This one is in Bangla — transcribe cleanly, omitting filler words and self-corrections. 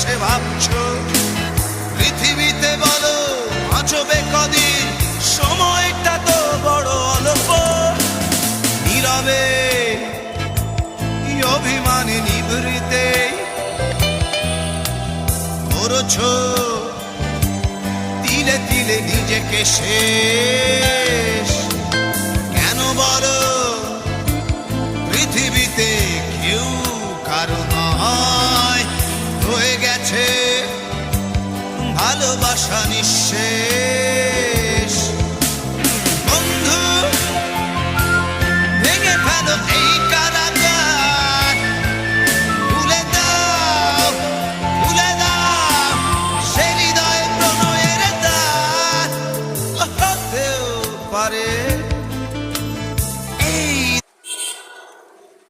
বসে ভাবছো পৃথিবীতে বলো বাঁচবে কদিন, সময়টা তো বড় অল্প। নীরবে অভিমানে নিভৃতে করছো তিলে তিলে নিজেকে শেষ। কেন বলো পৃথিবীতে কেউ কারো নয়, হয়ে গেছে ভালোবাসা নিঃশেষ।